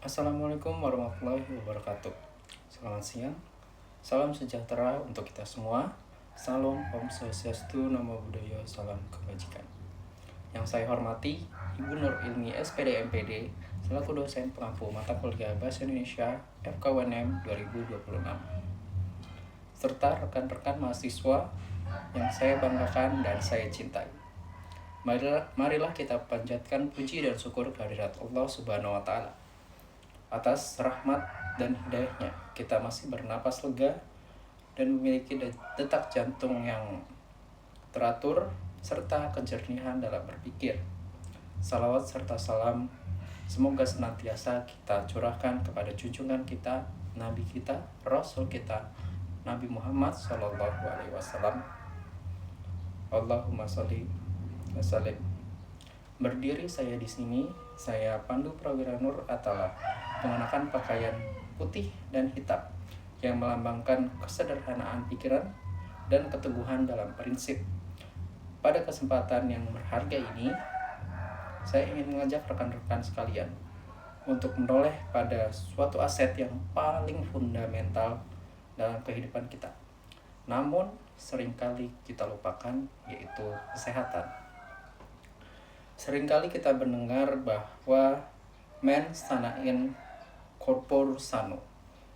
Assalamualaikum warahmatullahi wabarakatuh. Selamat siang, salam sejahtera untuk kita semua. Salam Om Swastiastu, Namo Buddhaya, salam kebajikan. Yang saya hormati Ibu Nur Ilmi SPD MPD selaku dosen pengampu mata kuliah Bahasa Indonesia FKUNM 2026, serta rekan-rekan mahasiswa yang saya banggakan dan saya cintai. Marilah kita panjatkan puji dan syukur kehadirat Allah Subhanahu wa Ta'ala. Atas rahmat dan hidayahnya, kita masih bernapas lega dan memiliki detak jantung yang teratur serta kejernihan dalam berpikir. Salawat serta salam semoga senantiasa kita curahkan kepada junjungan kita, Nabi kita, Rasul kita, Nabi Muhammad SAW. Allahumma sholli wa sallim. Berdiri saya di sini, saya Pandu Prawira Nur Atala, mengenakan pakaian putih dan hitam yang melambangkan kesederhanaan pikiran dan keteguhan dalam prinsip. Pada kesempatan yang berharga ini, saya ingin mengajak rekan-rekan sekalian untuk menoleh pada suatu aset yang paling fundamental dalam kehidupan kita. Namun, seringkali kita lupakan, yaitu kesehatan. Seringkali kita mendengar bahwa mens sana in corpore sano,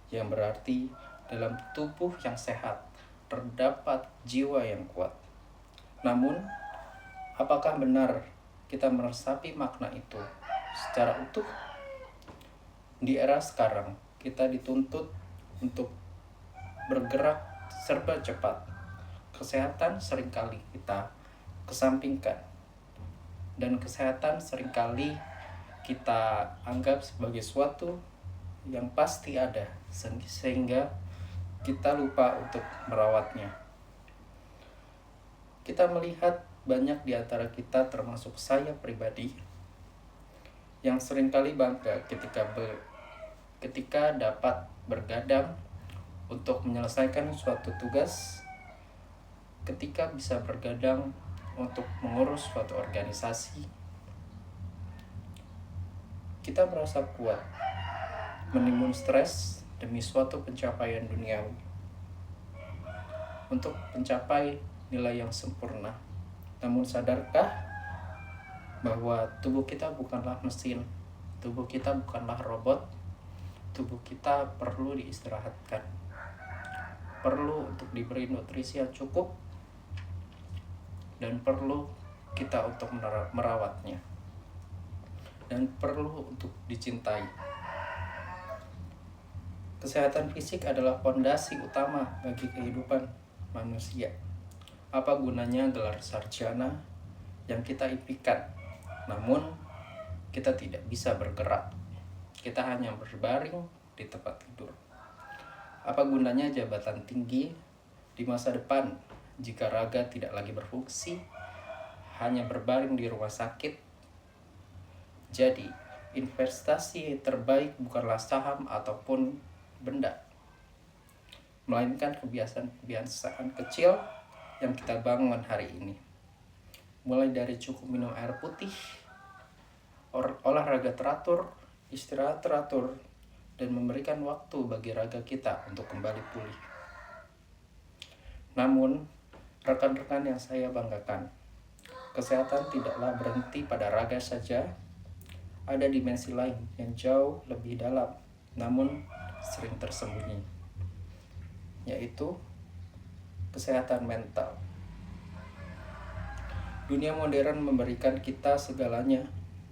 yang berarti dalam tubuh yang sehat terdapat jiwa yang kuat. Namun, apakah benar kita meresapi makna itu secara utuh? Di era sekarang, kita dituntut untuk bergerak serba cepat. Kesehatan seringkali kita kesampingkan, dan kesehatan seringkali kita anggap sebagai suatu yang pasti ada, sehingga kita lupa untuk merawatnya. Kita melihat banyak di antara kita, termasuk saya pribadi, yang seringkali bangga ketika dapat bergadang untuk menyelesaikan suatu tugas, ketika bisa bergadang untuk mengurus suatu organisasi. Kita merasa kuat menimbun stres demi suatu pencapaian duniawi, untuk mencapai nilai yang sempurna. Namun sadarkah bahwa tubuh kita bukanlah mesin, tubuh kita bukanlah robot, tubuh kita perlu diistirahatkan, perlu untuk diberi nutrisi yang cukup, dan perlu kita untuk merawatnya, dan perlu untuk dicintai. Kesehatan fisik adalah fondasi utama bagi kehidupan manusia. Apa gunanya gelar sarjana yang kita impikan, namun kita tidak bisa bergerak, kita hanya berbaring di tempat tidur? Apa gunanya jabatan tinggi di masa depan jika raga tidak lagi berfungsi, hanya berbaring di rumah sakit? Jadi, investasi terbaik bukanlah saham ataupun benda, melainkan kebiasaan-kebiasaan kecil yang kita bangun hari ini. Mulai dari cukup minum air putih, olahraga teratur, istirahat teratur, dan memberikan waktu bagi raga kita untuk kembali pulih. Namun, rekan-rekan yang saya banggakan, kesehatan tidaklah berhenti pada raga saja. Ada dimensi lain yang jauh lebih dalam, namun sering tersembunyi, yaitu kesehatan mental. Dunia modern memberikan kita segalanya,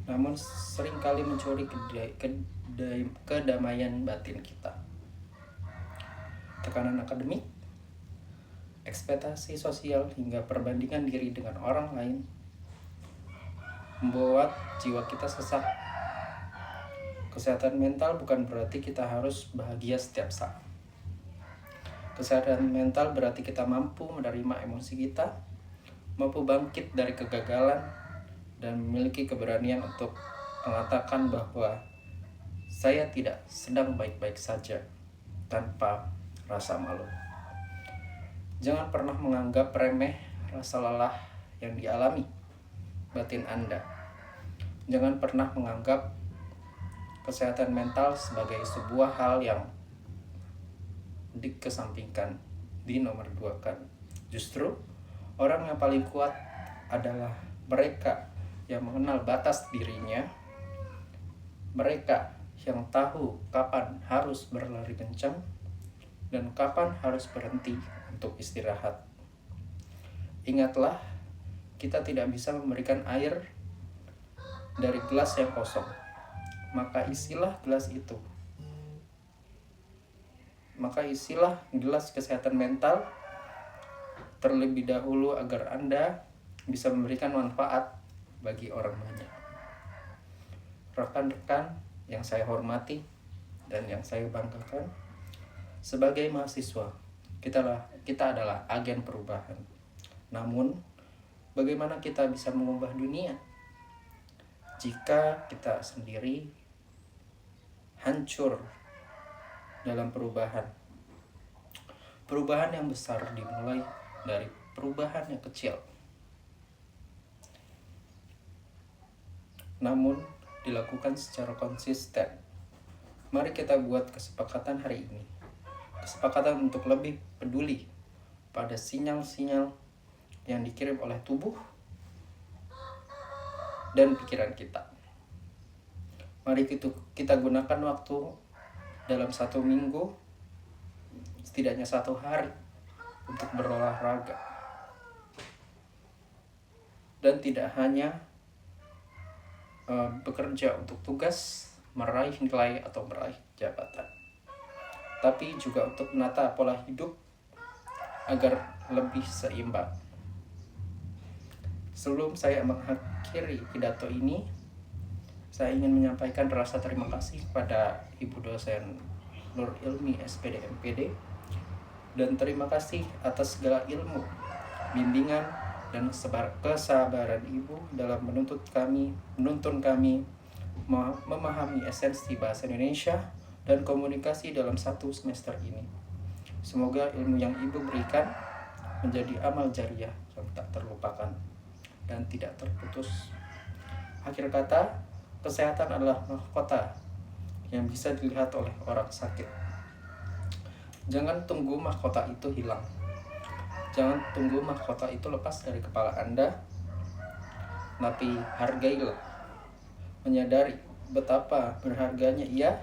namun seringkali mencuri kedamaian batin kita. Tekanan akademik, ekspektasi sosial, hingga perbandingan diri dengan orang lain membuat jiwa kita sesak. Kesehatan mental bukan berarti kita harus bahagia setiap saat. Kesehatan mental berarti kita mampu menerima emosi kita, mampu bangkit dari kegagalan, dan memiliki keberanian untuk mengatakan bahwa saya tidak sedang baik-baik saja, tanpa rasa malu. Jangan pernah menganggap remeh rasa lelah yang dialami batin Anda. Jangan pernah menganggap kesehatan mental sebagai sebuah hal yang dikesampingkan, dinomor duakan. Justru orang yang paling kuat adalah mereka yang mengenal batas dirinya, mereka yang tahu kapan harus berlari kencang dan kapan harus berhenti untuk istirahat. Ingatlah, kita tidak bisa memberikan air dari gelas yang kosong, maka isilah gelas itu. Maka isilah gelas kesehatan mental terlebih dahulu agar Anda bisa memberikan manfaat bagi orang banyak. Rekan-rekan yang saya hormati dan yang saya banggakan, sebagai mahasiswa, kita adalah agen perubahan. Namun, bagaimana kita bisa mengubah dunia jika kita sendiri hancur dalam perubahan? Perubahan yang besar dimulai dari perubahan yang kecil, namun dilakukan secara konsisten. Mari kita buat kesepakatan hari ini, kesepakatan untuk lebih peduli pada sinyal-sinyal yang dikirim oleh tubuh dan pikiran kita. Mari kita gunakan waktu dalam 1 minggu, setidaknya 1 hari, untuk berolahraga. Dan tidak hanya bekerja untuk tugas, meraih nilai atau meraih jabatan, tapi juga untuk menata pola hidup agar lebih seimbang. Sebelum saya mengakhiri pidato ini, saya ingin menyampaikan rasa terima kasih kepada Ibu dosen Nur Ilmi SPD MPD, dan terima kasih atas segala ilmu, bimbingan, dan kesabaran Ibu dalam menuntun kami memahami esensi bahasa Indonesia dan komunikasi dalam 1 semester ini. Semoga ilmu yang Ibu berikan menjadi amal jariah yang tak terlupakan dan tidak terputus. Akhir kata, kesehatan adalah mahkota yang bisa dilihat oleh orang sakit. Jangan tunggu mahkota itu hilang. Jangan tunggu mahkota itu lepas dari kepala Anda, tapi hargailah. Menyadari betapa berharganya ia,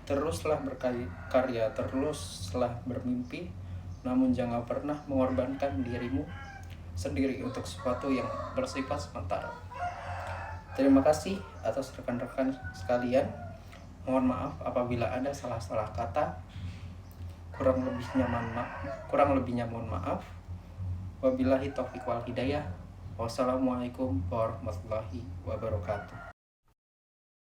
teruslah berkarya, teruslah bermimpi, namun jangan pernah mengorbankan dirimu sendiri untuk sesuatu yang bersifat sementara. Terima kasih atas rekan-rekan sekalian. Mohon maaf apabila ada salah-salah kata. Kurang lebihnya mohon maaf. Wabillahi taufiq wal hidayah. Wassalamualaikum warahmatullahi wabarakatuh.